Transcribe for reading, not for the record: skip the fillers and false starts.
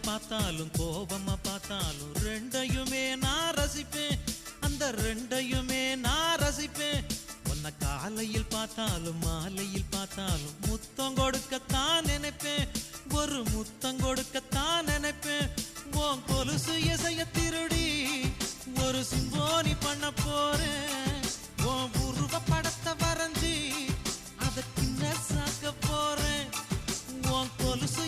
பார்த்தாலும் கோபமா பார்த்தாலும் ரெண்டையுமே நான் ரசிப்பேன், அந்த ரெண்டையுமே நான் ரசிப்பேன். உன்னை காலையில் பார்த்தாலும் மாலையில் பார்த்தாலும் முத்தம் கொடுக்கத்தான் நினைப்பேன், ஒரு முத்தம் கொடுக்கத்தான் நினைப்பேன். உன் கொலுசு இசைய திருடி ஒரு சிம்போனி பண்ண போறேன், உன் உருவ படத்தை வரைஞ்சி அதை கிண்ண சாக்க போறேன். உன் கொலுசு